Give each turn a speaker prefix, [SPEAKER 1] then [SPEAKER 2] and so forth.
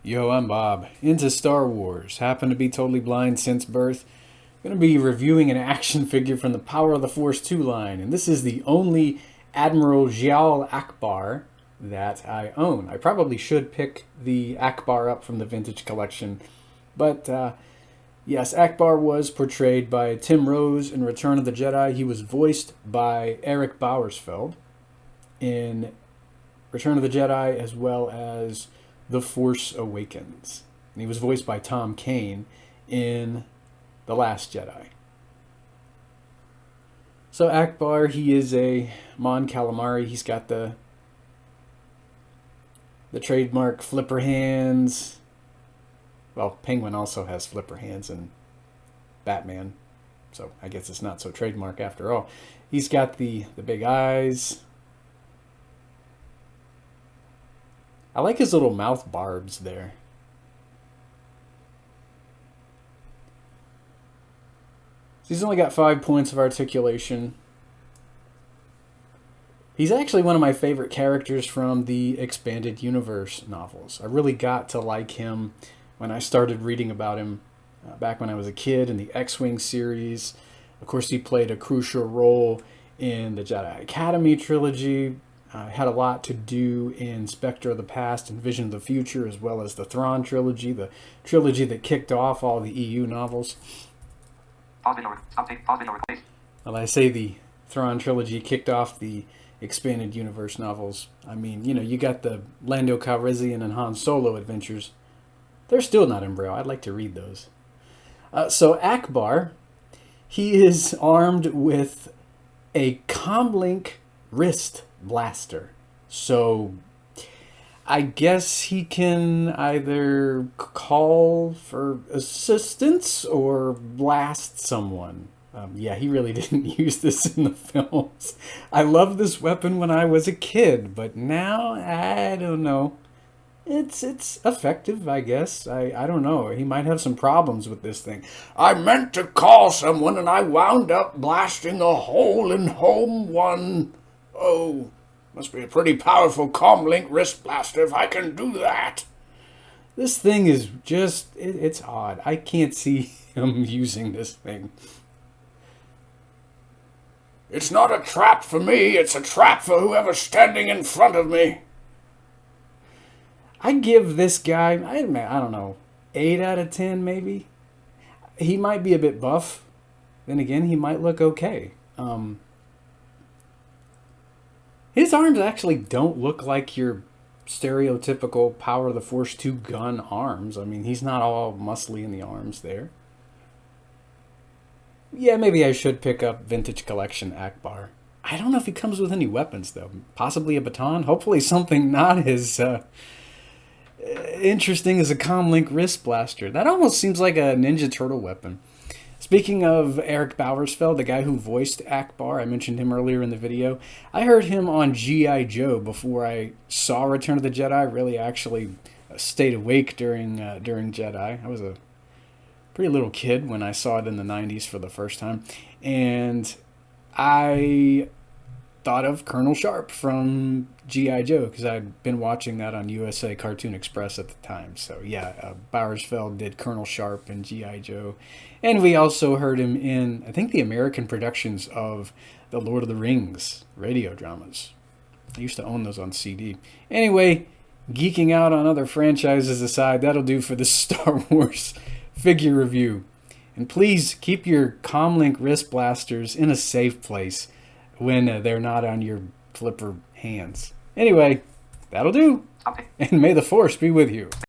[SPEAKER 1] Yo, I'm Bob. Into Star Wars. Happen to be totally blind since birth. Gonna be reviewing an action figure from the Power of the Force 2 line, and this is the only Admiral Ackbar that I own. I probably should pick the Ackbar up from the vintage collection, but yes, Ackbar was portrayed by Tim Rose in Return of the Jedi. He was voiced by Eric Bauersfeld in Return of the Jedi, as well as The Force Awakens. And he was voiced by Tom Kane in The Last Jedi. So Ackbar, he is a Mon Calamari. He's got the trademark flipper hands. Well, Penguin also has flipper hands in Batman, so I guess it's not so trademark after all. He's got the big eyes. I like his little mouth barbs there. So he's only got 5 points of articulation. He's actually one of my favorite characters from the Expanded Universe novels. I really got to like him when I started reading about him back when I was a kid in the X-Wing series. Of course, he played a crucial role in the Jedi Academy trilogy. Had a lot to do in Spectre of the Past and Vision of the Future, as well as the Thrawn trilogy, the trilogy that kicked off all the EU novels. Well, I say the Thrawn trilogy kicked off the Expanded Universe novels. I mean, you know, you got the Lando Calrissian and Han Solo adventures. They're still not in Braille. I'd like to read those. So Ackbar, he is armed with a comlink wrist blaster. So I guess he can either call for assistance or blast someone. Yeah, he really didn't use this in the films. I loved this weapon when I was a kid, but now, I don't know. It's effective, I guess. I don't know. He might have some problems with this thing. I meant to call someone and I wound up blasting a hole in home one. Oh, must be a pretty powerful comlink wrist blaster if I can do that. This thing is just, it's odd. I can't see him using this thing. It's not a trap for me, it's a trap for whoever's standing in front of me. I give this guy, I don't know, 8 out of 10 maybe. He might be a bit buff. Then again, he might look okay. His arms actually don't look like your stereotypical Power of the Force 2 gun arms. I mean, he's not all muscly in the arms there. Yeah, maybe I should pick up Vintage Collection Ackbar. I don't know if he comes with any weapons, though. Possibly a baton? Hopefully something not as interesting as a comlink wrist blaster. That almost seems like a Ninja Turtle weapon. Speaking of Eric Bauersfeld, the guy who voiced Ackbar, I mentioned him earlier in the video. I heard him on G.I. Joe before I saw Return of the Jedi. I really actually stayed awake during Jedi. I was a pretty little kid when I saw it in the 90s for the first time. And I thought of Colonel Sharp from G.I. Joe because I'd been watching that on USA Cartoon Express at the time. So yeah, Bauersfeld did Colonel Sharp in G.I. Joe. And we also heard him in, I think, the American productions of the Lord of the Rings radio dramas. I used to own those on CD. Anyway, geeking out on other franchises aside, that'll do for this Star Wars figure review. And please keep your comlink wrist blasters in a safe place when they're not on your flipper hands. Anyway, that'll do. And may the Force be with you.